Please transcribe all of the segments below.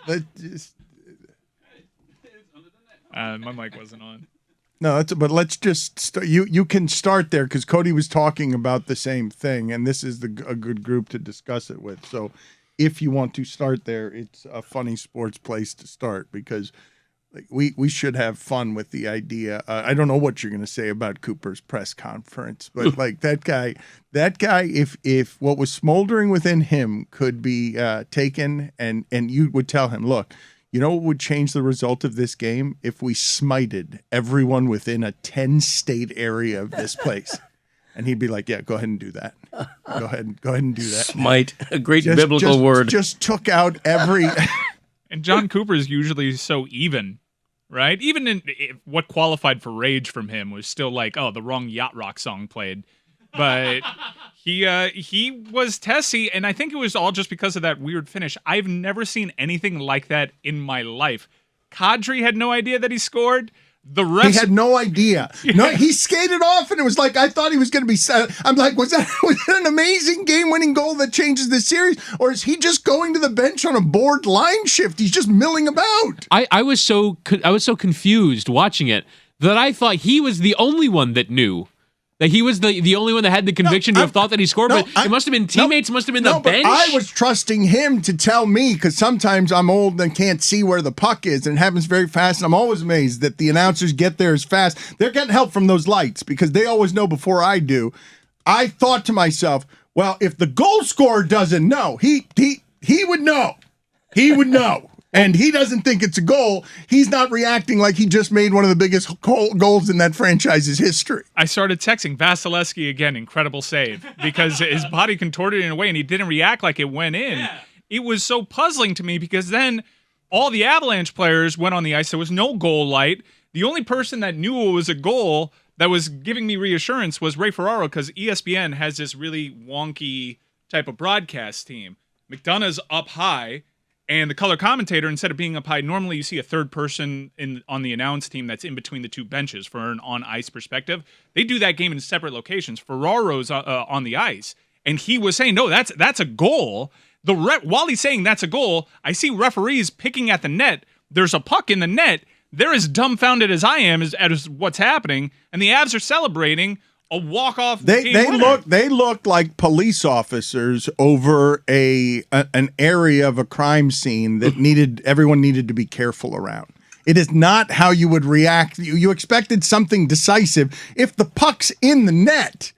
let's just. My mic wasn't on. No, but let's just you can start there because Cody was talking about the same thing, and this is a good group to discuss it with. So, if you want to start there, it's a funny sports place to start because we should have fun with the idea. I don't know what you're going to say about Cooper's press conference, but like that guy, if what was smoldering within him could be taken, and you would tell him, look. You know what would change the result of this game? If we smited everyone within a 10-state area of this place. And he'd be like, yeah, go ahead and do that. Go ahead and do that. Smite, a great biblical word. Just took out every... And John Cooper is usually so even, right? Even in what qualified for rage from him was still like, oh, the wrong yacht rock song played. But he was testy, and I think it was all just because of that weird finish. I've never seen anything like that in my life. Kadri had no idea that he scored. The rest, he had no idea. Yeah. No, he skated off, and it was like I thought he was going to be. I'm like, was that an amazing game-winning goal that changes the series, or is he just going to the bench on a board line shift? He's just milling about. I was so confused watching it that I thought he was the only one that knew. That he was the only one that had the conviction to have thought that he scored, but it must have been teammates, must have been the bench. But I was trusting him to tell me because sometimes I'm old and can't see where the puck is, and it happens very fast, and I'm always amazed that the announcers get there as fast. They're getting help from those lights because they always know before I do. I thought to myself, well, if the goal scorer doesn't know, he would know. He would know. And he doesn't think it's a goal. He's not reacting like he just made one of the biggest goals in that franchise's history. I started texting Vasilevsky again, incredible save, because his body contorted in a way and he didn't react like it went in. Yeah. It was so puzzling to me because then all the Avalanche players went on the ice. There was no goal light. The only person that knew it was a goal that was giving me reassurance was Ray Ferraro because ESPN has this really wonky type of broadcast team. McDonough's up high. And the color commentator, instead of being up high, normally you see a third person on the announce team that's in between the two benches for an on-ice perspective. They do that game in separate locations. Ferraro's on the ice, and he was saying, no, that's a goal. While he's saying that's a goal, I see referees picking at the net. There's a puck in the net. They're as dumbfounded as I am as what's happening, and the Avs are celebrating a walk-off. They look like police officers over an area of a crime scene that everyone needed to be careful around. It is not how you would react. You expected something decisive. If the puck's in the net,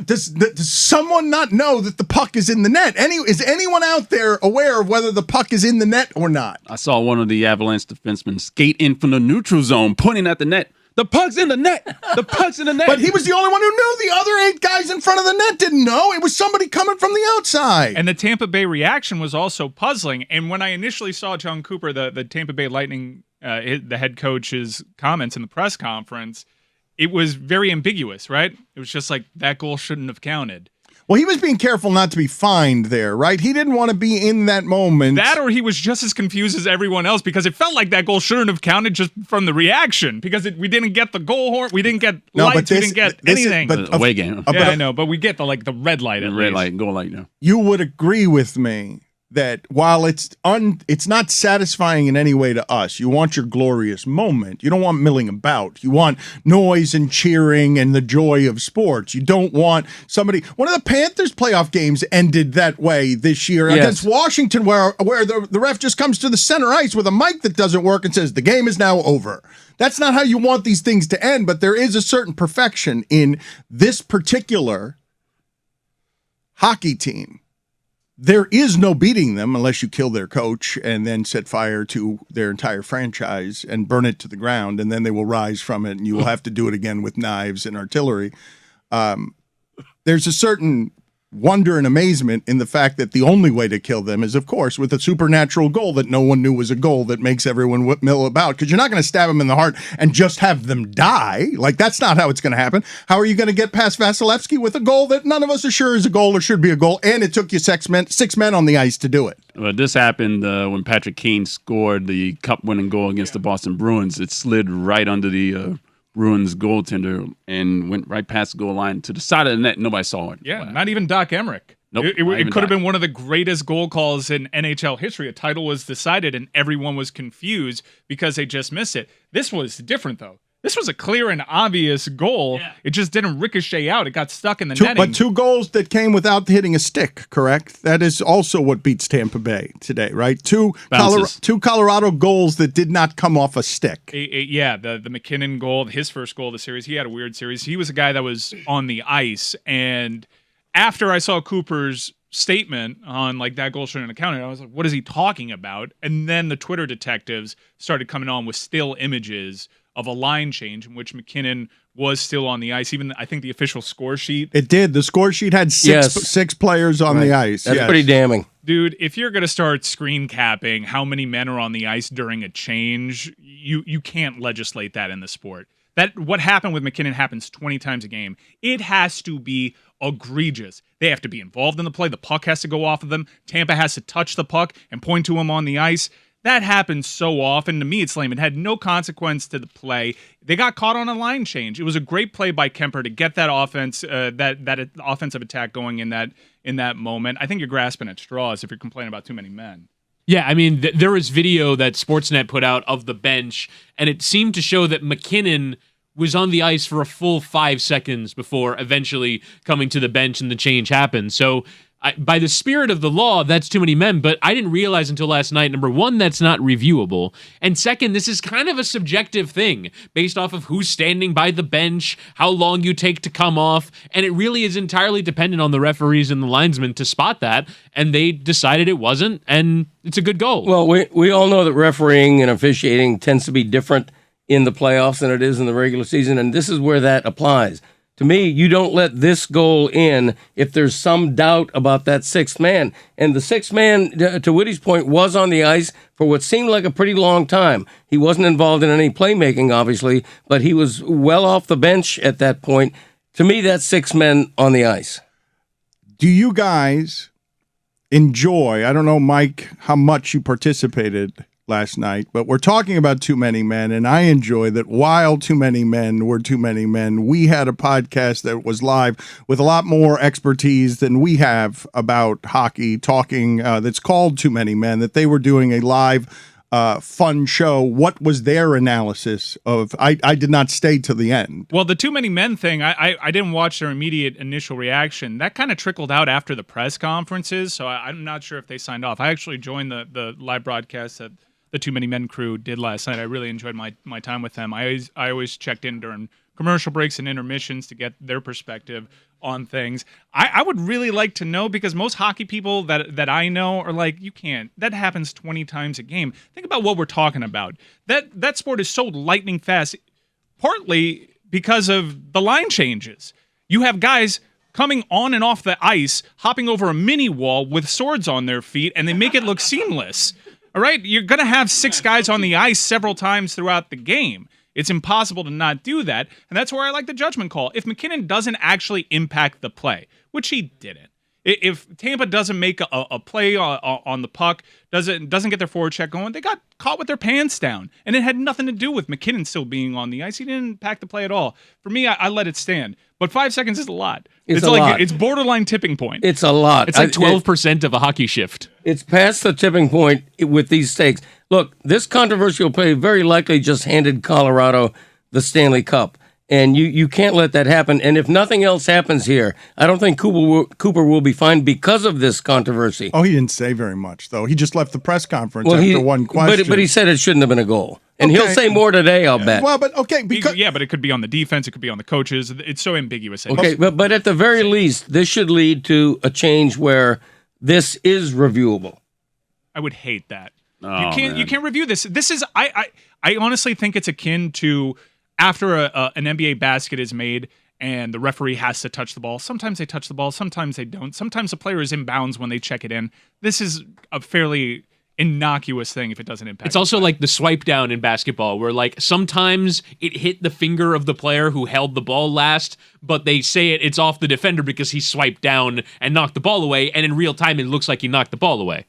does someone not know that the puck is in the net? Is anyone out there aware of whether the puck is in the net or not? I saw one of the Avalanche defensemen skate in from the neutral zone, pointing at the net. The puck's in the net. The puck's in the net. But he was the only one who knew. The other 8 guys in front of the net didn't know. It was somebody coming from the outside. And the Tampa Bay reaction was also puzzling. And when I initially saw John Cooper, the Tampa Bay Lightning, the head coach's comments in the press conference, it was very ambiguous, right? It was just like, that goal shouldn't have counted. Well, he was being careful not to be fined there, right? He didn't want to be in that moment. That or he was just as confused as everyone else because it felt like that goal shouldn't have counted just from the reaction because we didn't get the goal horn, we didn't get lights, we didn't get anything. Away game. Yeah, I know, but we get the red light. The red light, goal light, no. You would agree with me that while it's not satisfying in any way to us, you want your glorious moment. You don't want milling about. You want noise and cheering and the joy of sports. You don't want somebody. One of the Panthers playoff games ended that way this year against Washington, where the ref just comes to the center ice with a mic that doesn't work and says the game is now over. That's not how you want these things to end, but there is a certain perfection in this particular hockey team. There is no beating them unless you kill their coach and then set fire to their entire franchise and burn it to the ground, and then they will rise from it, and you will have to do it again with knives and artillery. There's a certain wonder and amazement in the fact that the only way to kill them is, of course, with a supernatural goal that no one knew was a goal that makes everyone mill about, because you're not going to stab them in the heart and just have them die. Like, that's not how it's going to happen. How are you going to get past Vasilevsky with a goal that none of us are sure is a goal or should be a goal, and it took you 6 men on the ice to do it? Well, this happened when Patrick Kane scored the cup-winning goal against the Boston Bruins. It slid right under the Bruins goaltender and went right past the goal line to the side of the net. Nobody saw it. Yeah, not even Doc Emmerich. Nope. It could have been one of the greatest goal calls in NHL history. A title was decided and everyone was confused because they just missed it. This was different, though. This was a clear and obvious goal. Yeah. It just didn't ricochet out. It got stuck in the netting. But 2 goals that came without hitting a stick, correct? That is also what beats Tampa Bay today, right? Two Colorado goals that did not come off a stick. Yeah, the McKinnon goal, his first goal of the series. He had a weird series. He was a guy that was on the ice, and after I saw Cooper's statement on like that goal shouldn't have counted, I was like, what is he talking about? And then the Twitter detectives started coming on with still images of a line change in which McKinnon was still on the ice. Even I think the official score sheet. It did. The score sheet had six players on the ice. That's pretty damning. Dude, if you're going to start screen capping how many men are on the ice during a change, you can't legislate that in the sport. That what happened with McKinnon happens 20 times a game. It has to be egregious. They have to be involved in the play. The puck has to go off of them. Tampa has to touch the puck and point to him on the ice. That happens so often. To me, it's lame. It had no consequence to the play. They got caught on a line change. It was a great play by Kemper to get that offense, that offensive attack going in that moment. I think you're grasping at straws if you're complaining about too many men. Yeah, I mean, there was video that Sportsnet put out of the bench, and it seemed to show that McKinnon was on the ice for a full 5 seconds before eventually coming to the bench and the change happened. So by the spirit of the law, that's too many men, but I didn't realize until last night, number one, that's not reviewable, and second, this is kind of a subjective thing based off of who's standing by the bench, how long you take to come off, and it really is entirely dependent on the referees and the linesmen to spot that, and they decided it wasn't, and it's a good goal. Well, we all know that refereeing and officiating tends to be different in the playoffs than it is in the regular season, and this is where that applies. To me, you don't let this goal in if there's some doubt about that sixth man. And the sixth man, to Woody's point, was on the ice for what seemed like a pretty long time. He wasn't involved in any playmaking, obviously, but he was well off the bench at that point. To me, that's 6 men on the ice. Do you guys enjoy, I don't know, Mike, how much you participated last night, but we're talking about too many men, and I enjoy that while too many men were too many men, we had a podcast that was live with a lot more expertise than we have about hockey talking, that's called Too Many Men, that they were doing a live fun show. What was their analysis of? I did not stay to the end. Well, the Too Many Men thing, I didn't watch their immediate initial reaction. That kind of trickled out after the press conferences, so I'm not sure if they signed off. I actually joined the live broadcast that the Too Many Men crew did last night. I really enjoyed my time with them. I always checked in during commercial breaks and intermissions to get their perspective on things. I would really like to know, because most hockey people that I know are like, you can't. That happens 20 times a game. Think about what we're talking about. That sport is so lightning fast, partly because of the line changes. You have guys coming on and off the ice, hopping over a mini wall with swords on their feet, and they make it look seamless. All right, you're going to have 6 guys on the ice several times throughout the game. It's impossible to not do that, and that's where I like the judgment call. If McKinnon doesn't actually impact the play, which he didn't, if Tampa doesn't make a play on the puck, doesn't get their forward check going, they got caught with their pants down, and it had nothing to do with McKinnon still being on the ice. He didn't impact the play at all. For me, I let it stand. But 5 seconds is a lot. It's a lot. It's borderline tipping point. It's a lot. It's like 12% of a hockey shift. It's past the tipping point with these stakes. Look, this controversial play very likely just handed Colorado the Stanley Cup. And you can't let that happen. And if nothing else happens here, I don't think Cooper will be fined because of this controversy. Oh, he didn't say very much, though. He just left the press conference after one question. But he said it shouldn't have been a goal. And he'll say more today, I'll bet. Well, but okay. Because but it could be on the defense. It could be on the coaches. It's so ambiguous. Okay, but at the very least, this should lead to a change where this is reviewable. I would hate that. Oh, You can't review this. This is I honestly think it's akin to after an NBA basket is made and the referee has to touch the ball. Sometimes they touch the ball, sometimes they don't. Sometimes the player is in bounds when they check it in. This is a fairly innocuous thing if it doesn't impact. It's also like the swipe down in basketball, where like sometimes it hit the finger of the player who held the ball last, but they say it's off the defender because he swiped down and knocked the ball away, and in real time it looks like he knocked the ball away.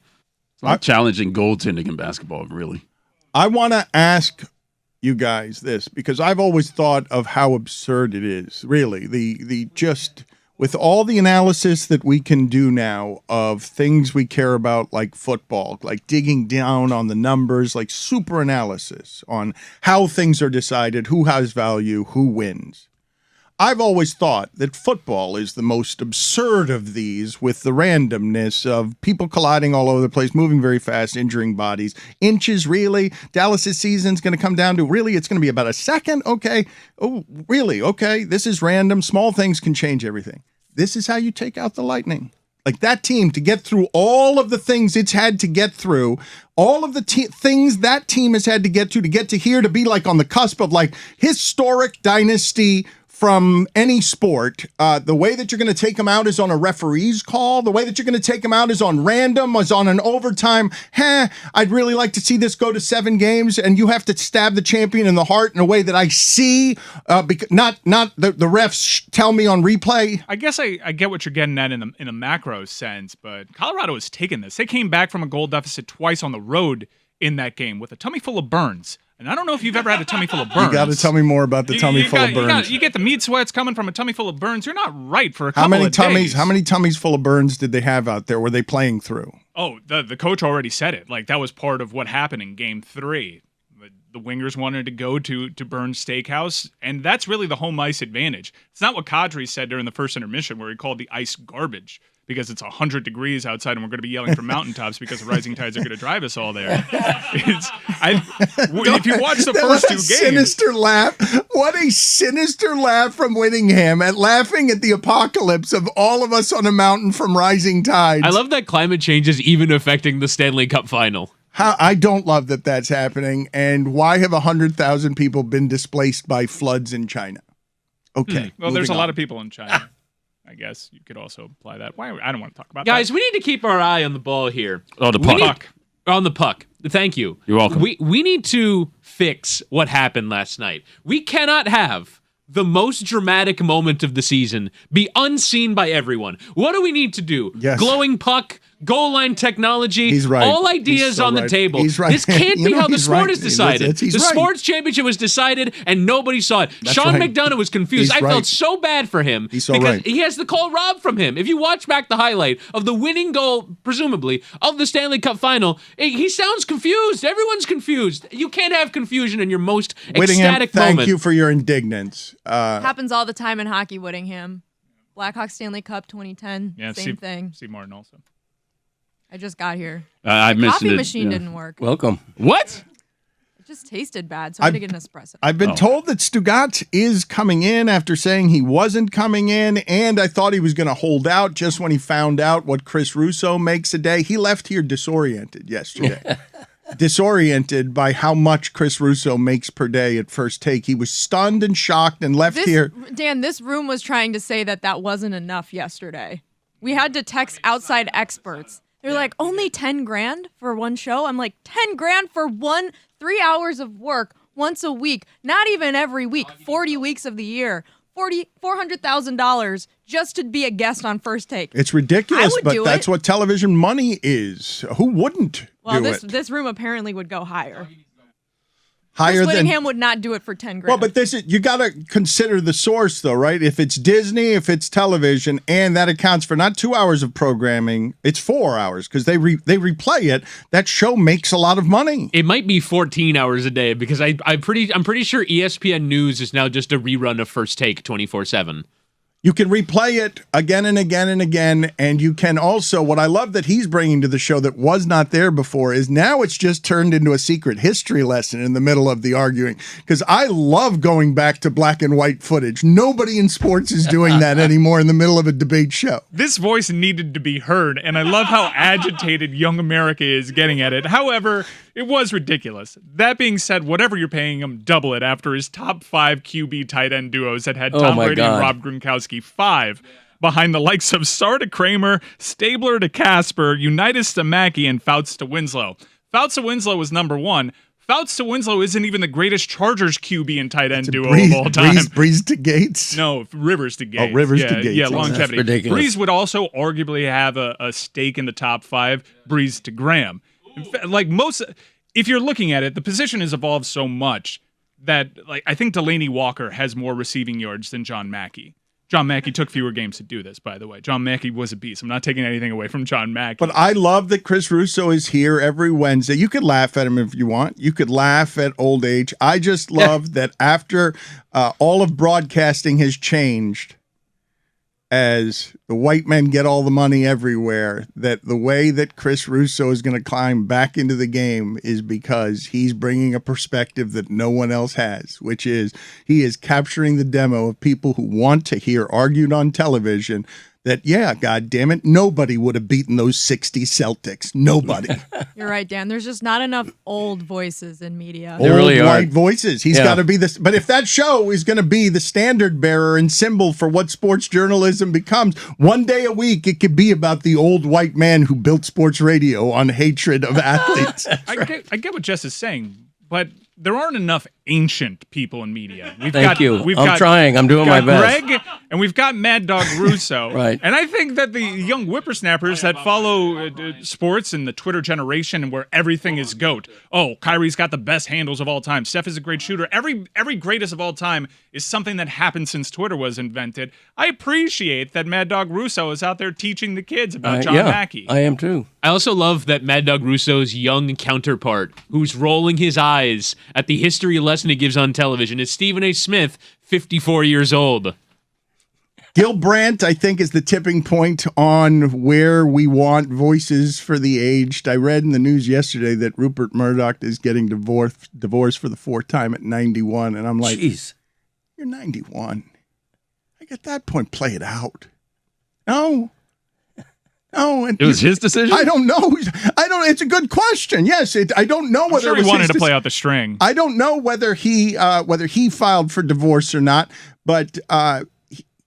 It's not challenging goaltending in basketball, really. I want to ask you guys this, because I've always thought of how absurd it is, really. The just with all the analysis that we can do now of things we care about, like football, like digging down on the numbers, like super analysis on how things are decided, who has value, who wins. I've always thought that football is the most absurd of these, with the randomness of people colliding all over the place, moving very fast, injuring bodies. Inches, really? Dallas's season's going to come down to, really? It's going to be about a second? Okay. Oh, really? Okay. This is random. Small things can change everything. This is how you take out the Lightning. Like that team, to get through all of the things it's had to get through, all of the things that team has had to get to here, to be like on the cusp of like historic dynasty from any sport. The way that you're going to take them out is on a referee's call. The way that you're going to take them out is on random, is on an overtime. I'd really like to see this go to 7 games, and you have to stab the champion in the heart in a way that I see, not the refs tell me on replay. I guess I get what you're getting at in a macro sense, but Colorado has taken this. They came back from a goal deficit twice on the road in that game with a tummy full of burns. And I don't know if you've ever had a tummy full of burns. You got to tell me more about the tummy full of burns. You get the meat sweats coming from a tummy full of burns. You're not right for a couple of days. How many tummies full of burns did they have out there? Were they playing through? Oh, the coach already said it. Like, that was part of what happened in Game 3. The wingers wanted to go to Burns Steakhouse, and that's really the home ice advantage. It's not what Kadri said during the first intermission, where he called the ice garbage because it's 100 degrees outside and we're going to be yelling from mountaintops because the rising tides are going to drive us all there. If you watch the first 2 games. Sinister laugh. What a sinister laugh from Whittingham at laughing at the apocalypse of all of us on a mountain from rising tides. I love that climate change is even affecting the Stanley Cup Final. I don't love that that's happening. And why have 100,000 people been displaced by floods in China? Okay. Well, there's a lot of people in China. I guess you could also apply that. Why? I don't want to talk about Guys, that. we need to keep our eye on the ball here. Oh, the puck. On the puck. Thank you. You're welcome. We need to fix what happened last night. We cannot have the most dramatic moment of the season be unseen by everyone. What do we need to do? Yes. Glowing puck, goal line technology, He's right. all ideas He's so on the right. table. He's right. This can't be how the he's sport right. is decided. He's the right. sports championship was decided and nobody saw it. That's Sean right. McDonough was confused. He's I right. felt so bad for him He's so because right. he has the call robbed from him. If you watch back the highlight of the winning goal, presumably, of the Stanley Cup Final, he sounds confused. Everyone's confused. You can't have confusion in your most Whittingham, ecstatic thank moment. you for your indignance. Happens all the time in hockey, Whittingham. Blackhawks Stanley Cup 2010, Yeah, same thing. Steve Martin also. I just got here. I missed Coffee it. machine Yeah. didn't work. Welcome. What? It just tasted bad, so I had to get an espresso. I've been told that Stugotz is coming in after saying he wasn't coming in, and I thought he was going to hold out just when he found out what Chris Russo makes a day. He left here disoriented yesterday. Disoriented by how much Chris Russo makes per day at First Take. He was stunned and shocked and left here. Dan, this room was trying to say that wasn't enough yesterday. We had to text outside experts. They're like, only 10 grand for one show? I'm like, 10 grand for 3 hours of work once a week, not even every week, 40 weeks of the year. $400,000 just to be a guest on First Take. It's ridiculous, would but do that's it. what television money is. Who wouldn't Well, do this room apparently would go higher. Higher Chris than Whittingham would not do it for 10 grand. Well, but you got to consider the source, though, right? If it's Disney, if it's television, and that accounts for not 2 hours of programming, it's 4 hours because they replay it. That show makes a lot of money. It might be 14 hours a day because I'm pretty sure ESPN News is now just a rerun of First Take 24/7. You can replay it again and again and again, and you can also, what I love that he's bringing to the show that was not there before is now it's just turned into a secret history lesson in the middle of the arguing, because I love going back to black and white footage. Nobody in sports is doing that anymore in the middle of a debate show. This voice needed to be heard, and I love how agitated young America is getting at it. However, it was ridiculous. That being said, whatever you're paying him, double it after his top 5 QB tight end duos that had Tom my Brady God. and Rob Gronkowski 5 behind the likes of Sar to Kramer, Stabler to Casper, Unitas to Mackey, and Fouts to Winslow. Fouts to Winslow was number 1. Fouts to Winslow isn't even the greatest Chargers QB and tight end duo of all time. Breeze to Gates. No, Rivers to Gates. Rivers to Gates. Yeah, Oh, longevity. that's ridiculous. Breeze would also arguably have a stake in the top 5. Breeze to Graham. In fact, if you're looking at it, the position has evolved so much that I think Delaney Walker has more receiving yards than John Mackey. John Mackey took fewer games to do this, by the way. John Mackey was a beast. I'm not taking anything away from John Mackey. But I love that Chris Russo is here every Wednesday. You could laugh at him if you want. You could laugh at old age. I just love that after all of broadcasting has changed, as the white men get all the money everywhere, that the way that Chris Russo is going to climb back into the game is because he's bringing a perspective that no one else has, which is he is capturing the demo of people who want to hear argued on television that, yeah, God damn it, nobody would have beaten those 60 Celtics. Nobody. You're right, Dan. There's just not enough old voices in media. There really Old are. white voices. He's got to be this. But if that show is going to be the standard bearer and symbol for what sports journalism becomes, one day a week it could be about the old white man who built sports radio on hatred of athletes. I get what Jess is saying, but there aren't enough ancient people in media. Thank you. I'm trying. I'm doing my best. Greg, and we've got Mad Dog Russo. Right. And I think that the young whippersnappers that follow sports and the Twitter generation and where everything is GOAT. Oh, Kyrie's got the best handles of all time. Steph is a great shooter. Every greatest of all time is something that happened since Twitter was invented. I appreciate that Mad Dog Russo is out there teaching the kids about John Mackey. I am too. I also love that Mad Dog Russo's young counterpart, who's rolling his eyes at the history lesson he gives on television, is Stephen A. Smith, 54 years old. Gil Brandt, I think, is the tipping point on where we want voices for the aged. I read in the news yesterday that Rupert Murdoch is getting divorced for the fourth time at 91. And I'm like, Jeez. You're 91. Like, at that point, play it out. No. And It was his decision? I don't know. It's a good question. Yes, I don't know I'm whether sure it he was wanted his to play out the string. I don't know whether he filed for divorce or not, but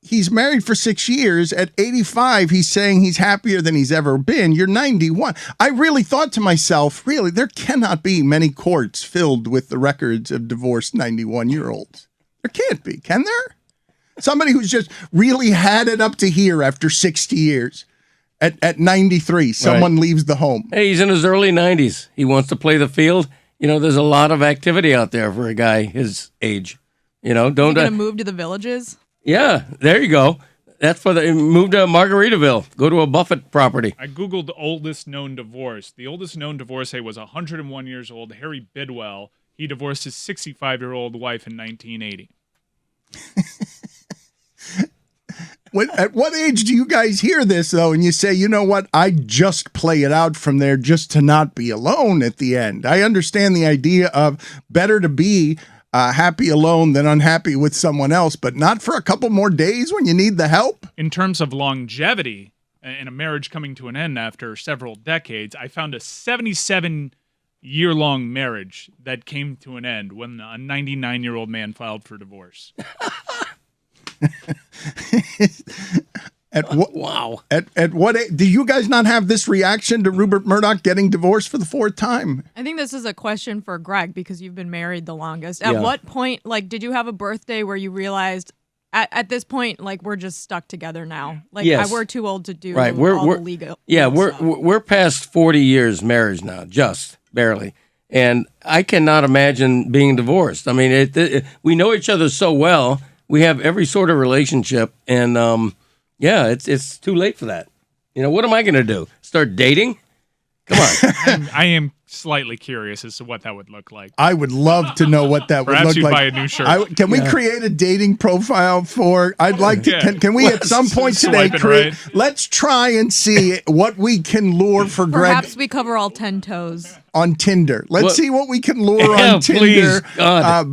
he's married for 6 years. At 85, he's saying he's happier than he's ever been. You're 91. I really thought to myself, really, there cannot be many courts filled with the records of divorced 91-year-olds. There can't be, can there? Somebody who's just really had it up to here after 60 years. At 93, someone leaves the home. Hey, he's in his early 90s. He wants to play the field. You know, there's a lot of activity out there for a guy his age. You know, don't. Is he gonna move to the Villages? Yeah, there you go. That's for the move to Margaritaville. Go to a Buffett property. I Googled oldest known divorce. The oldest known divorcee was 101 years old, Harry Bidwell. He divorced his 65-year-old wife in 1980. At what age do you guys hear this, though, and you say, you know what, I just play it out from there just to not be alone at the end? I understand the idea of better to be happy alone than unhappy with someone else, but not for a couple more days when you need the help? In terms of longevity and a marriage coming to an end after several decades, I found a 77-year-long marriage that came to an end when a 99-year-old man filed for divorce. Wow. At what age, do you guys not have this reaction to Rupert Murdoch getting divorced for the fourth time? I think this is a question for Greg because you've been married the longest. At what point, did you have a birthday where you realized at this point, we're just stuck together now? Yes. We're too old to do Right. all the legal. Yeah, stuff. we're past 40 years marriage now, just barely. And I cannot imagine being divorced. I mean, we know each other so well. We have every sort of relationship, and it's too late for that. You know, what am I going to do? Start dating? Come on. I am slightly curious as to what that would look like. I would love to know what that would Perhaps look you'd like. buy a new shirt. Can we create a dating profile for? I'd like to. Yeah. Can we at some point today Swiping create? right. Let's try and see what we can lure for Perhaps Greg we cover all 10 toes. on Tinder. Let's What? see what we can lure Yeah, on please, Tinder. God.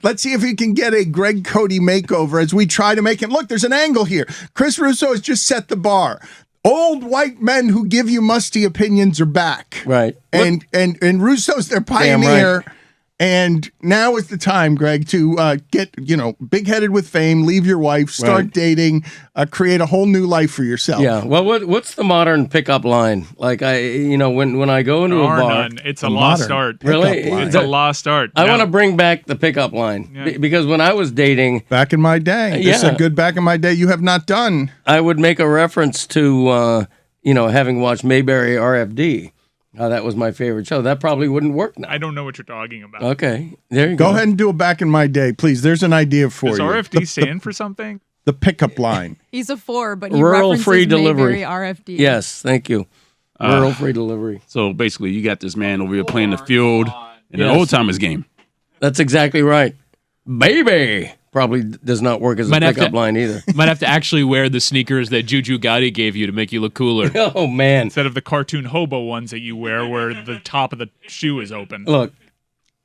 Let's see if we can get a Greg Cote makeover as we try to make him look. There's an angle here. Chris Russo has just set the bar. Old white men who give you musty opinions are back. Right. And Russo's their Damn pioneer. right. And now is the time, Greg, to get, big-headed with fame, leave your wife, start Right. dating, create a whole new life for yourself. Yeah. Well, what's the modern pickup line? When I go into There a are bar, none. It's a lost modern art. Really? pickup line. It's a lost art. I No. want to bring back the pickup line because when I was dating, Back in my day. This is a Yeah. good back in my day you have not done. I would make a reference to having watched Mayberry RFD. That was my favorite show. That probably wouldn't work now. I don't know what you're talking about. Okay, there you go. Go ahead and do a back in my day, please. There's an idea for Does you. RFD stand for something? The pickup line. He's a 4, but he Rural references free delivery. Mayberry RFD. Yes, thank you. Rural free delivery. So basically, you got this man over here playing the field in an Yes. old-timers game. That's exactly right. Baby probably does not work as a Might have pickup to- line either. Might have to actually wear the sneakers that Juju Gotti gave you to make you look cooler. Oh, man. Instead of the cartoon hobo ones that you wear where the top of the shoe is open. Look,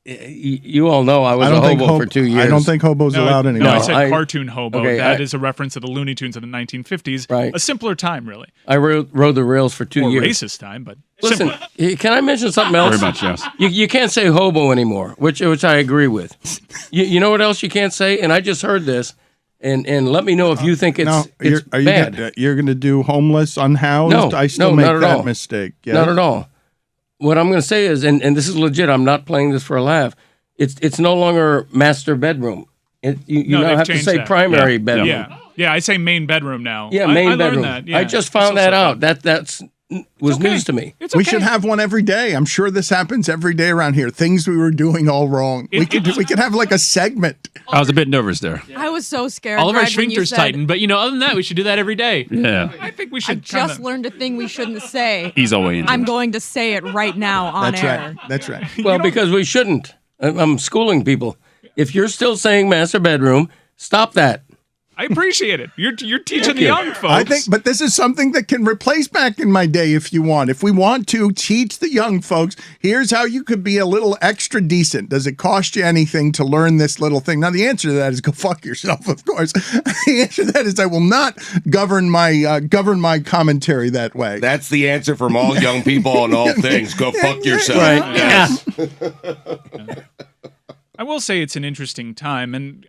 you all know I was a hobo for 2 years. I don't think hobo's allowed anymore. No, I No, said I- cartoon hobo. okay, That is a reference to the Looney Tunes of the 1950s. Right. A simpler time, really. I rode the rails for 2 Or years. racist time, but Listen, simpler. can I mention something else? Very much, yes. You can't say hobo anymore, which I agree with. You know what else you can't say? And I just heard this, and let me know if you think it's bad. You're going to do homeless, unhoused? No, I still no, make not at that all. mistake. Yes. Not at all. What I'm going to say is, and this is legit, I'm not playing this for a laugh, it's no longer master bedroom. You No, now they've have to changed say that. primary Yeah. bedroom. Yeah, I say main bedroom now. Yeah, I main learned bedroom. that. Yeah. I just Still found that suck out. up. That was Okay. news to me. It's We okay. should have one every day. I'm sure this happens every day around here. Things we were doing all wrong. We could have like a segment. I was a bit nervous there. I was so scared. All of our Greg, when you sphincters said, tighten, but other than that, we should do that every day. Yeah. I think we I should just kinda- learned a thing we shouldn't say. Ease our way into I'm it. going to say it right now on That's air. right. That's right. Well, because we shouldn't. I'm schooling people. If you're still saying master bedroom, stop that. I appreciate it. You're teaching the you. young folks. I think, but this is something that can replace back in my day if you want. If we want to teach the young folks, here's how you could be a little extra decent. Does it cost you anything to learn this little thing? Now, the answer to that is go fuck yourself, of course. The answer to that is I will not govern my commentary that way. That's the answer from all young people on all things. Go fuck yourself. Right. Yeah. I will say it's an interesting time, and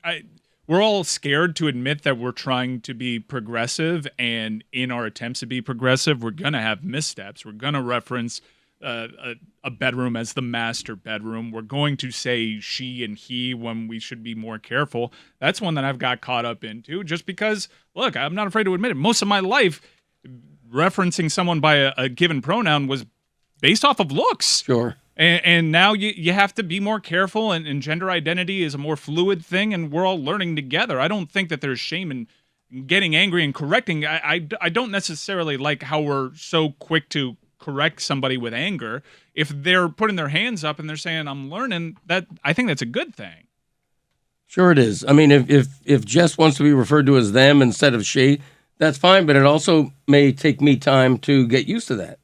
we're all scared to admit that we're trying to be progressive, and in our attempts to be progressive, we're going to have missteps. We're going to reference a bedroom as the master bedroom. We're going to say she and he when we should be more careful. That's one that I've got caught up into just because, look, I'm not afraid to admit it. Most of my life, referencing someone by a given pronoun was based off of looks. Sure. And now you have to be more careful, and gender identity is a more fluid thing, and we're all learning together. I don't think that there's shame in getting angry and correcting. I don't necessarily like how we're so quick to correct somebody with anger. If they're putting their hands up and they're saying, I'm learning, that I think that's a good thing. Sure it is. I mean, if Jess wants to be referred to as them instead of she, that's fine, but it also may take me time to get used to that.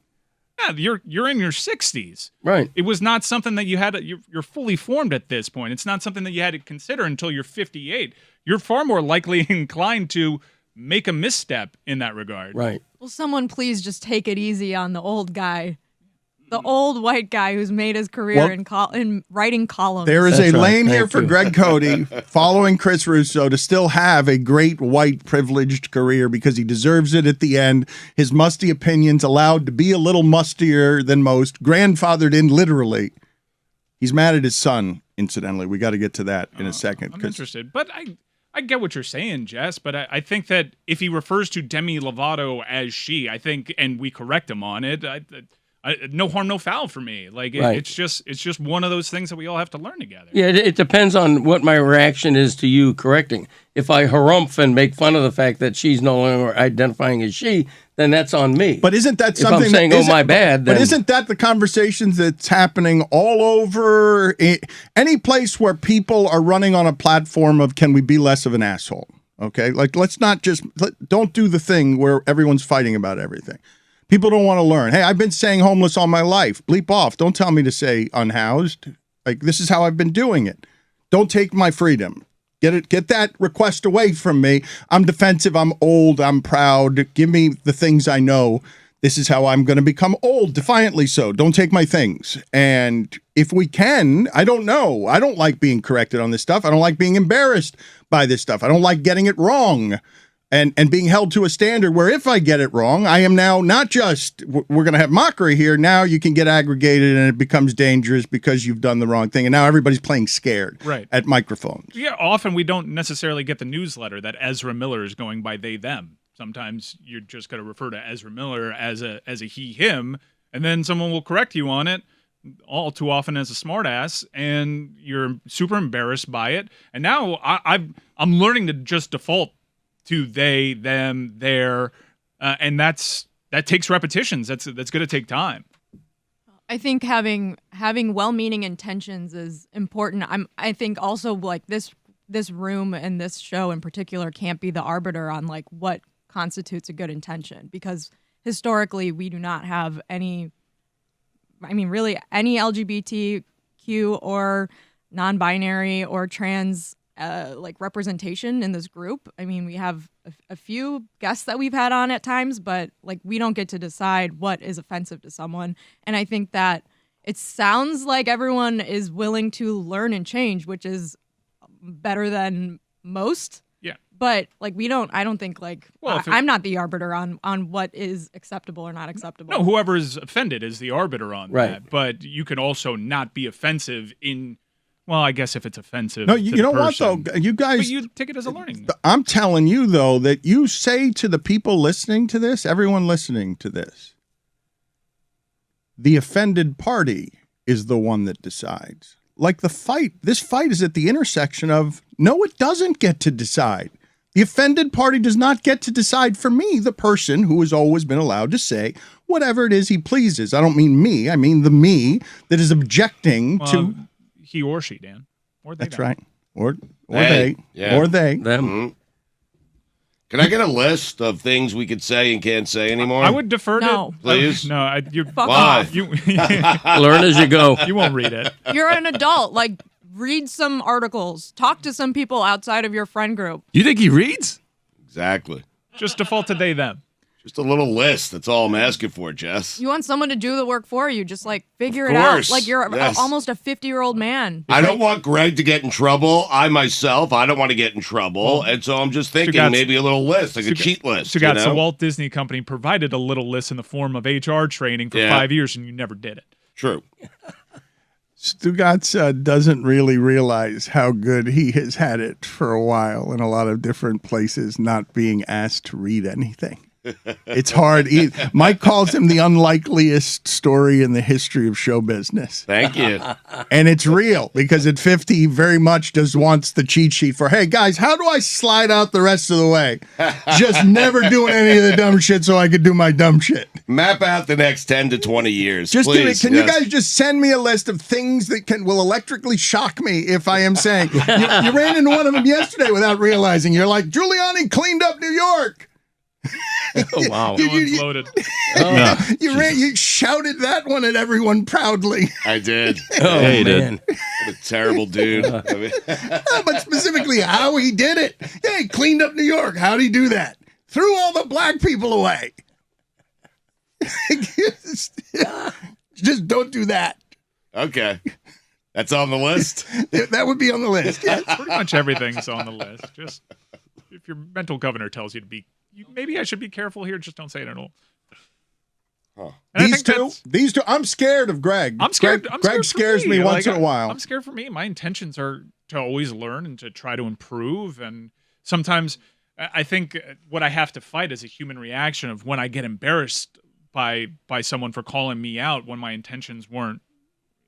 Yeah, you're in your 60s. Right. It was not something that you had. You're fully formed at this point. It's not something that you had to consider until you're 58. You're far more likely inclined to make a misstep in that regard. Right. Will someone please just take it easy on the old guy? The old white guy who's made his career Well, in writing columns. There is That's a right. lane here Thank for you. Greg Cote, following Chris Russo, to still have a great white privileged career because he deserves it at the end. His musty opinions allowed to be a little mustier than most, grandfathered in literally. He's mad at his son, incidentally. We got to get to that in a second. I'm 'cause- interested, but I get what you're saying, Jess. But I think that if he refers to Demi Lovato as she, I think, and we correct him on it, no harm, no foul for me. Like Right. it's just one of those things that we all have to learn together. Yeah, it depends on what my reaction is to you correcting. If I harumph and make fun of the fact that she's no longer identifying as she, then that's on me. But isn't that If I'm something saying, that "Oh, isn't- my bad," But then- isn't that the conversations that's happening all over any place where people are running on a platform of can we be less of an asshole? Okay, like let's not just don't do the thing where everyone's fighting about everything. People don't want to learn. Hey, I've been saying homeless all my life. Bleep off. Don't tell me to say unhoused. Like this is how I've been doing it. Don't take my freedom. Get that request away from me. I'm defensive. I'm old. I'm proud. Give me the things I know. This is how I'm going to become old, defiantly so. Don't take my things. And if we can, I don't know. I don't like being corrected on this stuff. I don't like being embarrassed by this stuff. I don't like getting it wrong and being held to a standard where if I get it wrong, I am now not just, we're going to have mockery here. Now you can get aggregated and it becomes dangerous because you've done the wrong thing. And now everybody's playing scared at microphones. Yeah, often we don't necessarily get the newsletter that Ezra Miller is going by they, them. Sometimes you're just going to refer to Ezra Miller as a he, him, and then someone will correct you on it, all too often as a smartass, and you're super embarrassed by it. And now I'm learning to just default to they, them, their, and that takes repetitions. That's going to take time. I think having well-meaning intentions is important. I think also like this room and this show in particular can't be the arbiter on like what constitutes a good intention, because historically we do not have any LGBTQ or non-binary or trans like representation in this group. I mean, we have a few guests that we've had on at times, but like we don't get to decide what is offensive to someone. And I think that it sounds like everyone is willing to learn and change, which is better than most. Yeah. But like I don't think like Well, I'm not the arbiter on what is acceptable or not acceptable. No, whoever is offended is the arbiter on Right. that. But you can also not be offensive in. Well, I guess if it's offensive. No, to you the know person, what though, you guys. But you take it as a learning. I'm telling you though that you say to the people listening to this, everyone listening to this, the offended party is the one that decides. Like this fight is at the intersection of no, it doesn't get to decide. The offended party does not get to decide for me, the person who has always been allowed to say whatever it is he pleases. I don't mean me. I mean the me that is objecting to. He or she, Dan. Or they. That's don't. right. Or Hey, they. yeah. Or they. Them. Can I get a list of things we could say and can't say anymore? I would defer No. to. Please? No, you. Fuck Why? off. You. Learn as you go. You won't read it. You're an adult. Like, read some articles. Talk to some people outside of your friend group. You think he reads? Exactly. Just default to they them. Just a little list. That's all I'm asking for, Jess. You want someone to do the work for you. Just like figure Of it out. course. Like you're Yes. almost a 50-year-old man. I don't want Greg to get in trouble. I myself, I don't want to get in trouble. And so I'm just thinking Stugotz- maybe a little list, like a cheat list. So, the you know? Walt Disney Company provided a little list in the form of HR training for Yeah. 5 years, and you never did it. True. Stugotz doesn't really realize how good he has had it for a while in a lot of different places, not being asked to read anything. It's hard. Mike calls him the unlikeliest story in the history of show business. Thank you. And it's real because at 50, he very much just wants the cheat sheet for, hey, guys, how do I slide out the rest of the way? Just never doing any of the dumb shit so I could do my dumb shit. Map out the next 10 to 20 years. Just do it. please. Can you Yes. guys just send me a list of things that will electrically shock me if I am saying you ran into one of them yesterday without realizing. You're like, Giuliani cleaned up New York. Oh, wow. No one's loaded. You shouted that one at everyone proudly. I did. Oh, Yeah, he did. man. What a terrible dude. I mean, But specifically how he did it. Yeah, he cleaned up New York. How'd he do that? Threw all the black people away. Just don't do that. okay. That's on the list. That would be on the list. Yes. Pretty much everything's on the list. Just if your mental governor tells you to be, maybe I should be careful here. Just don't say it at all. Huh. And I These think two, I'm scared of Greg. I'm scared. Greg, I'm Greg scared scares for me me. once Like, in a while. I'm scared for me. My intentions are to always learn and to try to improve. And sometimes I think what I have to fight is a human reaction of when I get embarrassed by someone for calling me out when my intentions weren't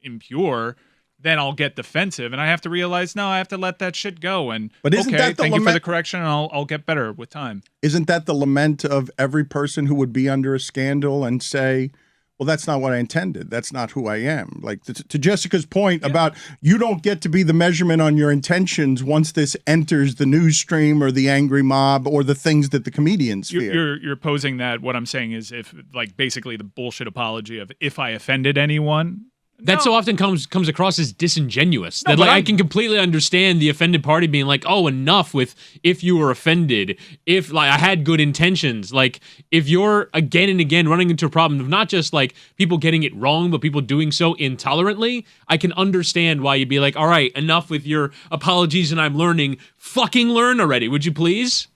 impure. Then I'll get defensive, and I have to realize, no, I have to let that shit go. And But isn't okay, that the thank you for lament- the correction, and I'll get better with time. Isn't that the lament of every person who would be under a scandal and say, well, that's not what I intended. That's not who I am. Like to Jessica's point about you don't get to be the measurement on your intentions once this enters the news stream or the angry mob or the things that the comedians fear. You're posing that what I'm saying is if like basically the bullshit apology of if I offended anyone. That so often comes across as disingenuous. No, That but like I I'm- can completely understand the offended party being like, "Oh, enough with if you were offended. If like I had good intentions. Like if you're again and again running into a problem of not just like people getting it wrong, but people doing so intolerantly, I can understand why you'd be like, "All right, enough with your apologies and I'm learning. Fucking learn already, would you please?"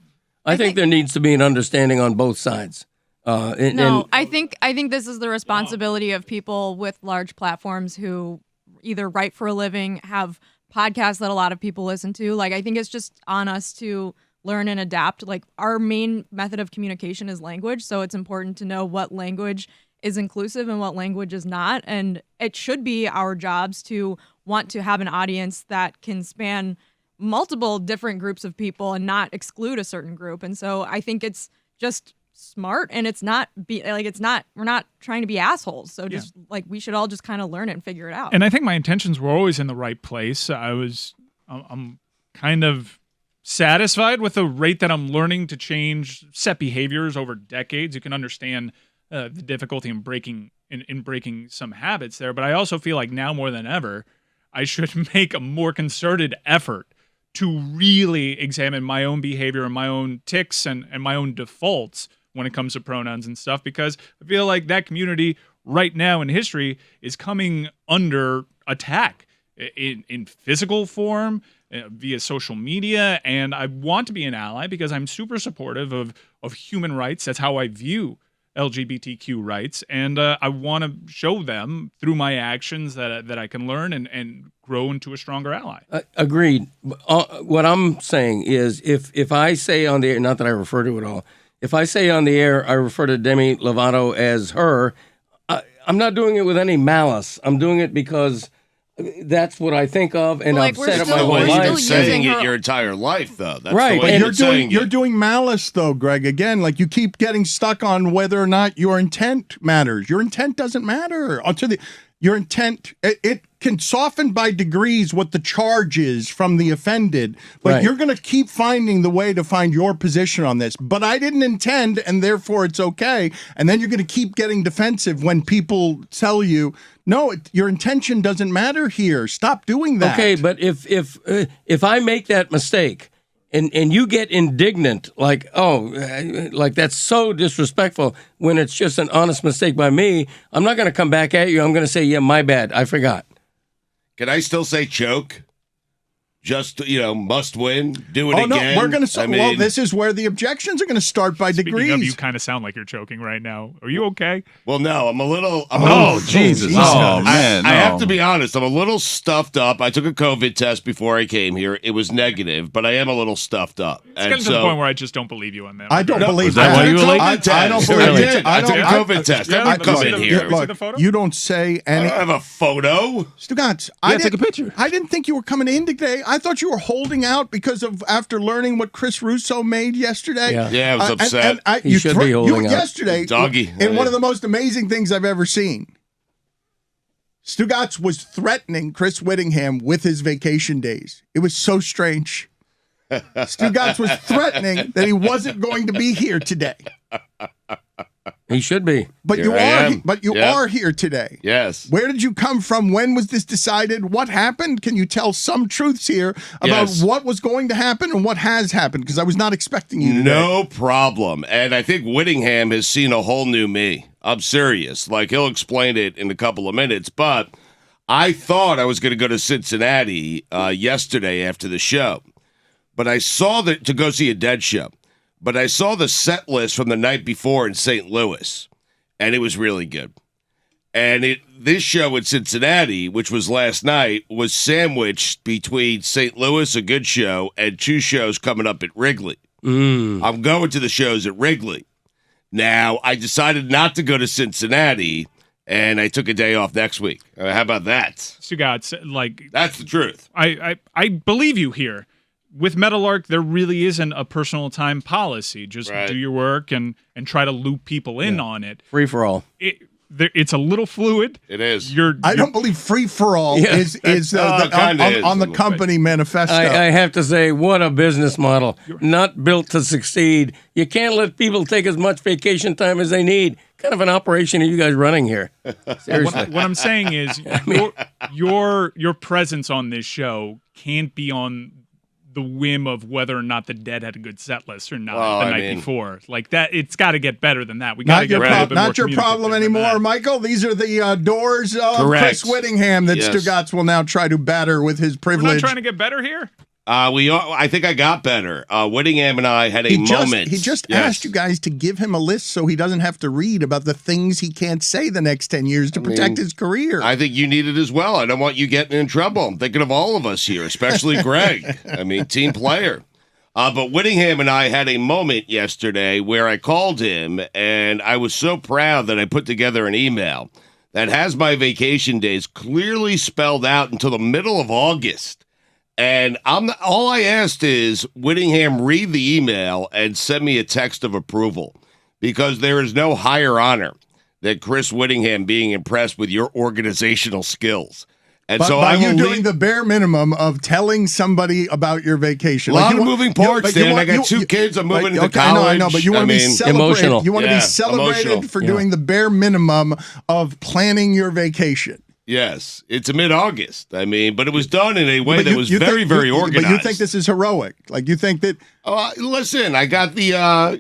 I think there needs to be an understanding on both sides. No, I think this is the responsibility of people with large platforms who either write for a living, have podcasts that a lot of people listen to. Like, I think it's just on us to learn and adapt. Like, our main method of communication is language, so it's important to know what language is inclusive and what language is not. And it should be our jobs to want to have an audience that can span multiple different groups of people and not exclude a certain group. And so I think it's just smart, and it's not we're not trying to be assholes. So just like we should all just kind of learn it and figure it out. And I think my intentions were always in the right place. I'm kind of satisfied with the rate that I'm learning to change set behaviors over decades. You can understand the difficulty in breaking some habits there, but I also feel like now more than ever, I should make a more concerted effort to really examine my own behavior and my own tics and my own defaults when it comes to pronouns and stuff, because I feel like that community right now in history is coming under attack in physical form, via social media, and I want to be an ally because I'm super supportive of human rights. That's how I view LGBTQ rights, and I want to show them through my actions that I can learn and grow into a stronger ally. Agreed. What I'm saying is if I say on the air, not that I refer to it all, if I say on the air I refer to Demi Lovato as her, I'm not doing it with any malice. I'm doing it because that's what I think of, and Like, I've said it my still- whole we're Well, life. you've still been saying using it her- your entire life, though. That's Right, the way and you're saying You're it. doing malice, though, Greg. Again, like you keep getting stuck on whether or not your intent matters. Your intent doesn't matter. Your intent, it can soften by degrees what the charge is from the offended, but Right. you're going to keep finding the way to find your position on this. But I didn't intend, and therefore it's okay. And then you're going to keep getting defensive when people tell you, no, your intention doesn't matter here. Stop doing that. Okay, but if I make that mistake and you get indignant, like, like that's so disrespectful when it's just an honest mistake by me, I'm not going to come back at you. I'm going to say, yeah, my bad. I forgot. Can I still say choke? Just, must win. Do it Oh, no, again. we're going to I mean, well, this is where the objections are going to start by Speaking degrees. of, you kind of sound like you're choking right now. Are you okay? well, no, I'm a little. Jesus. I, Oh, man. I no. have to be honest. I'm a little stuffed up. I took a COVID test before I came here. It was negative, but I am a little stuffed up. It's getting to the point where I just don't believe you on that. I don't No, believe is that that. why you were late? I don't believe I it. did. I took a COVID test. I Yeah, didn't come but in see the- here. see Look, the photo? you don't say I any. don't have a photo. Stugotz, Yeah, take a picture. I didn't think you were coming in today. I thought you were holding out because of after learning what Chris Russo made yesterday. Yeah. Yeah, I was upset. He you should be holding out. yesterday. Doggy. In one of the most amazing things I've ever seen. Stugotz was threatening Chris Whittingham with his vacation days. It was so strange. Stugotz was threatening that he wasn't going to be here today. He should be. But Here you I are. am. But you Yeah. are here today. Yes. Where did you come from? When was this decided? What happened? Can you tell some truths here about Yes. what was going to happen and what has happened? Because I was not expecting you today. No problem. And I think Whittingham has seen a whole new me. I'm serious. Like, he'll explain it in a couple of minutes. But I thought I was going to go to Cincinnati yesterday after the show. But I saw to go see a Dead show. But I saw the set list from the night before in St. Louis, and it was really good. And this show in Cincinnati, which was last night, was sandwiched between St. Louis, a good show, and two shows coming up at Wrigley. I'm going to the shows at Wrigley. Now, I decided not to go to Cincinnati, and I took a day off next week. How about that? Stugotz, like, That's the truth. I believe you here. With Metalark, there really isn't a personal time policy. Just Right. do your work and try to loop people in on it. Free for all. It's a little fluid. It is. I don't believe free for all Yeah. is kinda is on a the little company manifesto. I have to say, what a business model. Not built to succeed. You can't let people take as much vacation time as they need. Kind of an operation are you guys running here? Seriously. What I'm saying is your presence on this show can't be on the whim of whether or not the Dead had a good set list or not Well, the I night mean- before. Like that, it's got to get better than that. We got to not get your, a little bit more not your problem communicative than anymore, that. Michael. These are the doors of Correct. Chris Whittingham that Yes. Stugotz will now try to batter with his We're not privilege. trying to get better here. I think I got better. Whittingham and I had a moment. He just Yes. asked you guys to give him a list so he doesn't have to read about the things he can't say the next 10 years to protect his career. I think you need it as well. I don't want you getting in trouble. I'm thinking of all of us here, especially Greg. I mean, team player. But Whittingham and I had a moment yesterday where I called him, and I was so proud that I put together an email that has my vacation days clearly spelled out until the middle of August. And all I asked is Whittingham read the email and send me a text of approval, because there is no higher honor than Chris Whittingham being impressed with your organizational skills. And But so by I you will doing the bare minimum of telling somebody about your vacation. a lot you of want- moving you- parts, but you Dan. I want- got you- 2 you- kids. I'm moving into okay, college. I know, but you want to be celebrated. Emotional. You want to Yeah, be celebrated emotional. for doing the bare minimum of planning your vacation. Yes, it's mid-August. I mean, but it was done in a way But that was very, very organized. But you think this is heroic? Like you think that? Listen, I got the I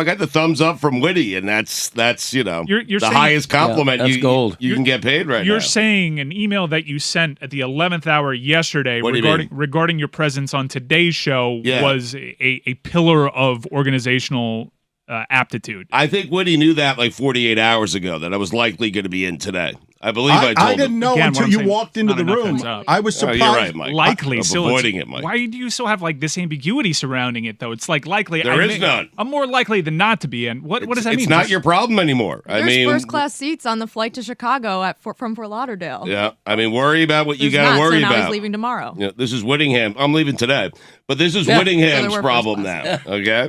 got the thumbs up from Whitty, and that's You're the saying- highest compliment Yeah, that's gold. you can get paid right You're now. saying an email that you sent at the 11th hour yesterday What do you mean? regarding your presence on today's show Yeah. was a pillar of organizational aptitude. I think Whitty knew that like 48 hours ago that I was likely going to be in today. I believe I told I him. didn't know Again, until what I'm you saying, walked into not the enough room. heads up. I was Oh, surprised. you're right, Mike. Likely, I'm still, avoiding it, Mike. why do you still have like this ambiguity surrounding it, though? It's like likely. There is none. I'm more likely than not to be in. What does that mean? It's not your problem anymore. There's first class seats on the flight to Chicago from Fort Lauderdale. Yeah, I mean, worry about what you There's got to not, worry so now about. he's leaving tomorrow. Yeah, this is Whittingham. I'm leaving today, but this is Yeah. Whittingham's So there were problem first now. Okay,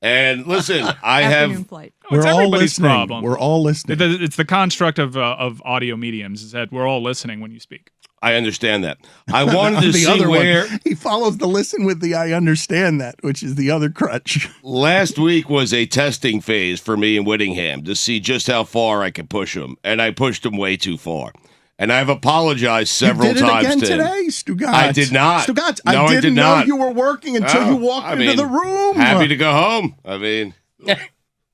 and listen, I Afternoon have. flight. It's We're all everybody's listening. problem. We're all listening. It's the construct of audio mediums is that we're all listening when you speak. I understand that. I wanted to the see other where one. He follows the listen with the I understand that, which is the other crutch. last week was a testing phase for me in Whittingham to see just how far I could push him, and I pushed him way too far. And I've apologized several you did times it again to him. today, Stugotz. I did not. Stugotz, No, I I didn't did know not. you were working until Oh, you walked I into mean, the room. Happy to go home. I mean,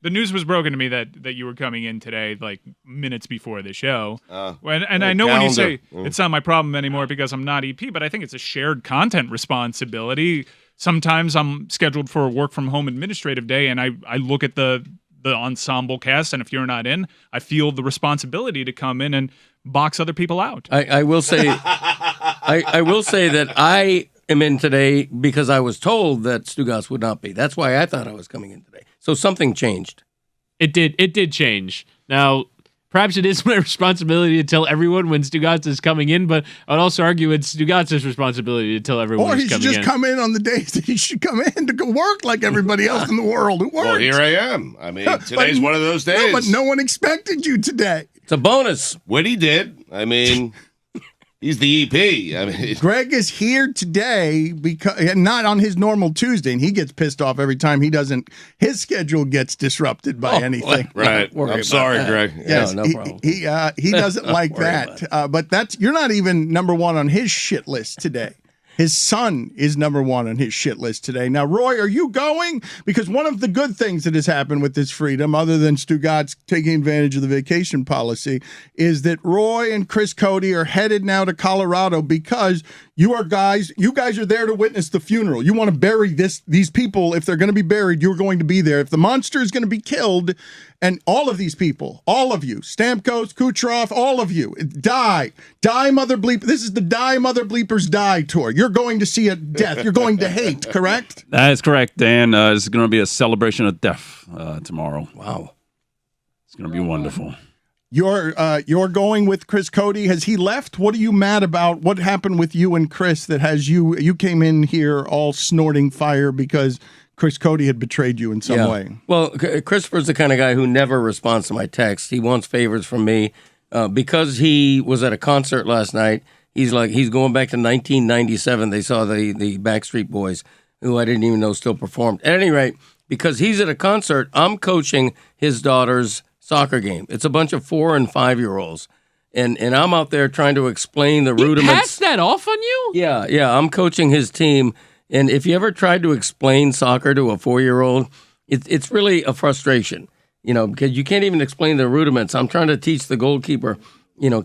The news was broken to me that you were coming in today, like minutes before the show. And I oh, know when you say calendar. it's not my problem anymore because I'm not EP, but I think it's a shared content responsibility. Sometimes I'm scheduled for a work from home administrative day, and I look at the ensemble cast, and if you're not in, I feel the responsibility to come in and box other people out. I will say, I will say that I am in today because I was told that Stugotz would not be. That's why I thought I was coming in today. So something changed. It did change. Now, perhaps it is my responsibility to tell everyone when Stugotz is coming in, but I'd also argue it's Stugotz's responsibility to tell everyone Or he who's should coming just in. come in on the days that he should come in to go work like everybody else in the world who works. well, here I am. I mean, today's one of those days. No, but no one expected you today. It's a bonus. Whitty did. I mean, he's the EP. I mean, Greg is here today because not on his normal Tuesday, and he gets pissed off every time his schedule gets disrupted by anything. right. Worry I'm about sorry, that. Greg. Yeah, no problem. He doesn't like worry that. But you're not even number one on his shit list today. His son is number one on his shit list today. Now, Roy, are you going? Because one of the good things that has happened with this freedom, other than Stugotz taking advantage of the vacation policy, is that Roy and Chris Cote are headed now to Colorado because you guys are there to witness the funeral. You want to bury these people. If they're going to be buried, you're going to be there. If the monster is going to be killed, and all of these people, all of you, Stamkos, Kucherov, all of you, die mother bleep. This is the Die Mother Bleepers Die tour. You're going to see a death. You're going to hate, correct? That is correct, Dan. It's going to be a celebration of death tomorrow. Wow. It's going to be wonderful. You're going with Chris Cote. Has he left? What are you mad about? What happened with you and Chris that has you came in here all snorting fire because Chris Cote had betrayed you in some way? Well, Christopher's the kind of guy who never responds to my texts. He wants favors from me. Because he was at a concert last night, he's going back to 1997. They saw the Backstreet Boys, who I didn't even know still performed. At any rate, because he's at a concert, I'm coaching his daughter's soccer game. It's a bunch of 4 and 5-year-olds. And I'm out there trying to explain the He rudiments. passed that off on you? Yeah, I'm coaching his team. And if you ever tried to explain soccer to a 4-year-old, it's really a frustration, because you can't even explain the rudiments. I'm trying to teach the goalkeeper,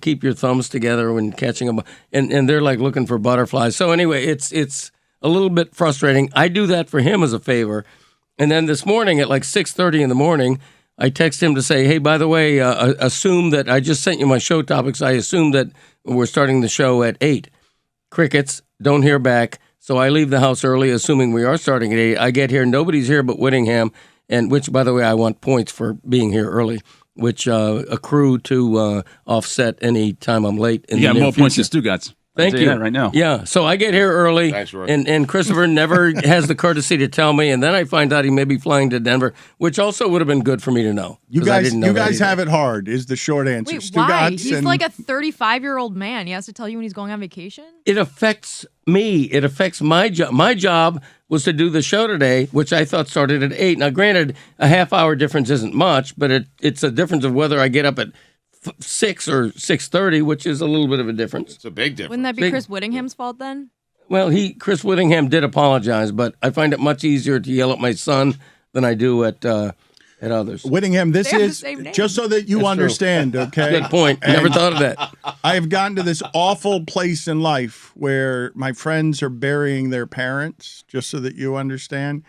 keep your thumbs together when catching them, and they're like looking for butterflies. So anyway, it's a little bit frustrating. I do that for him as a favor. And then this morning at like 6:30 in the morning, I text him to say, hey, by the way, assume that I just sent you my show topics. I assume that we're starting the show at 8. Crickets, don't hear back. So I leave the house early, assuming we are starting at 8. I get here, nobody's here but Whittingham, and which, by the way, I want points for being here early, which accrue to offset any time I'm late. In You the got near more points future. than Stugotz. Thank tell you. you that right now. Yeah, so I get here early, Thanks, Roy. and Christopher never has the courtesy to tell me, and then I find out he may be flying to Denver, which also would have been good for me to know. You 'cause I guys, didn't know you that guys either. have it hard. Is the short answer? Wait, why? Stugotz He's and- like a 35-year-old man. He has to tell you when he's going on vacation? It affects me. It affects my job. My job was to do the show today, which I thought started at 8. Now, granted, a half-hour difference isn't much, but it's a difference of whether I get up at 6 or 6:30, which is a little bit of a difference. It's a big difference. Wouldn't that be Big- Chris Whittingham's fault then? Well, Chris Whittingham did apologize, but I find it much easier to yell at my son than I do at others. Whittingham, this They have the is same name. just so that you understand, okay? Good point. Never thought of that. I have gotten to this awful place in life where my friends are burying their parents, just so that you understand.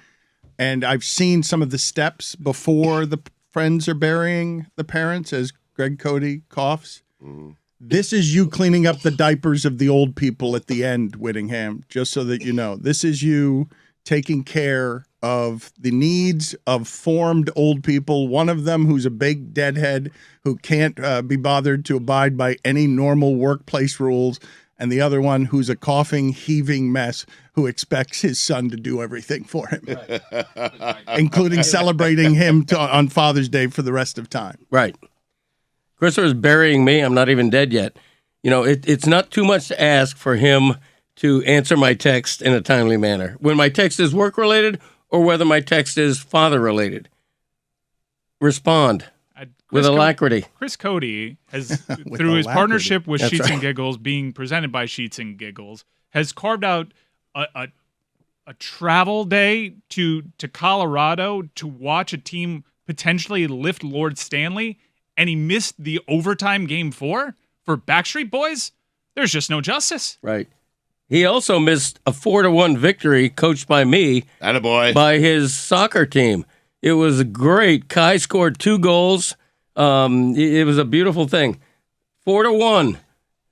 And I've seen some of the steps before the friends are burying the parents as Greg Cote coughs. This is you cleaning up the diapers of the old people at the end, Whittingham, just so that you know. This is you taking care of the needs of formed old people. One of them who's a big deadhead who can't be bothered to abide by any normal workplace rules, and the other one who's a coughing, heaving mess who expects his son to do everything for him, including celebrating him on Father's Day for the rest of time. Right. Christopher's burying me. I'm not even dead yet. You know, it's not too much to ask for him to answer my text in a timely manner. When my text is work-related or whether my text is father-related. Respond with alacrity. Chris Cote has, With through his alacrity. partnership with That's Sheets right. and Giggles, being presented by Sheets and Giggles, has carved out a travel day to Colorado to watch a team potentially lift Lord Stanley, and he missed the overtime game 4 for Backstreet Boys. There's just no justice. Right. He also missed a 4-1 victory coached by me Attaboy. by his soccer team. It was great. Kai scored 2 goals. It was a beautiful thing. 4-1.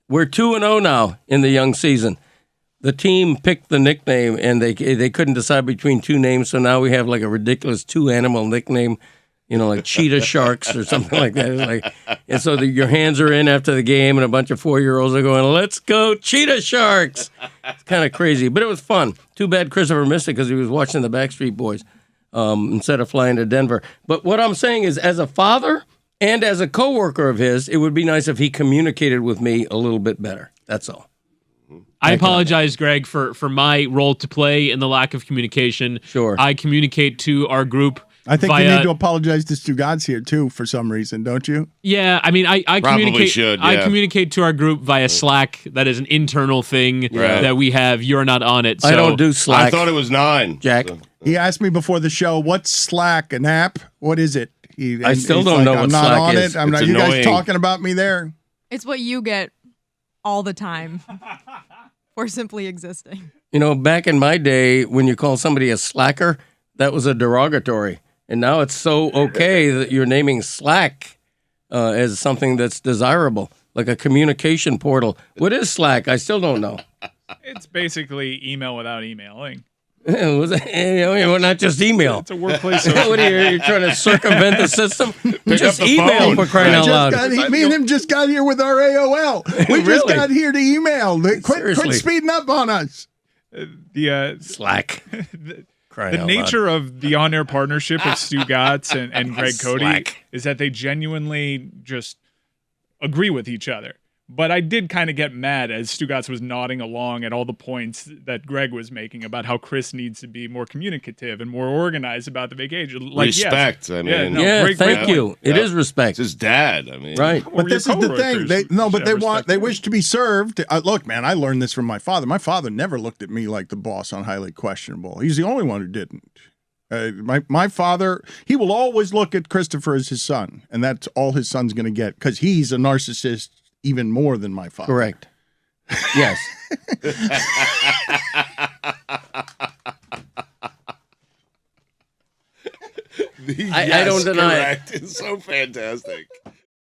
We're 2-0 now in the young season. The team picked the nickname, and they couldn't decide between 2 names, so now we have like a ridiculous 2-animal nickname, like cheetah sharks or something like that. It's like, and so your hands are in after the game, and a bunch of 4-year-olds are going, "Let's go, cheetah sharks!" It's kind of crazy, but it was fun. Too bad Christopher missed it because he was watching the Backstreet Boys instead of flying to Denver. But what I'm saying is, as a father and as a coworker of his, it would be nice if he communicated with me a little bit better. That's all. I apologize, Greg, for my role to play in the lack of communication. Sure. I communicate to our group. I think via, you need to apologize to Stugotz here too for some reason, don't you? Yeah, I mean, I Probably communicate. should, I yeah. communicate to our group via Slack. That is an internal thing that we have. You're not on it. So I don't do Slack. I thought it was 9. Jack. He asked me before the show, "What's Slack? An app? What is it?" I still he's don't know I'm what not Slack on is. it. I'm It's not. You guys annoying. talking about me there? It's what you get all the time for simply existing. Back in my day, when you call somebody a slacker, that was a derogatory. And now it's so okay that you're naming Slack as something that's desirable, like a communication portal. What is Slack? I still don't know. It's basically email without emailing. We're not just email. It's a workplace. What are you're trying to circumvent the system? Just up the email phone. for crying out loud. Me and him just got here with our AOL. We just Really? got here to email. Quit Seriously. speeding up on us. the Slack. Crying the out nature of the on-air partnership of Stugotz and Greg Cote Slack. is that they genuinely just agree with each other. But I did kind of get mad as Stugotz was nodding along at all the points that Greg was making about how Chris needs to be more communicative and more organized about the vacation. Like, yes. Respect, I mean. Yeah, great thank point. you. It is respect. It's his dad. I mean, Right. Or But your this is the thing. coworkers They should they respect wish to be served. Look, man, I learned this from my father. My father never looked at me like the boss on Highly Questionable. He's the only one who didn't. My father, he will always look at Christopher as his son, and that's all his son's going to get because he's a narcissist even more than my father. Correct. Yes. I don't deny it. correct. It's so fantastic.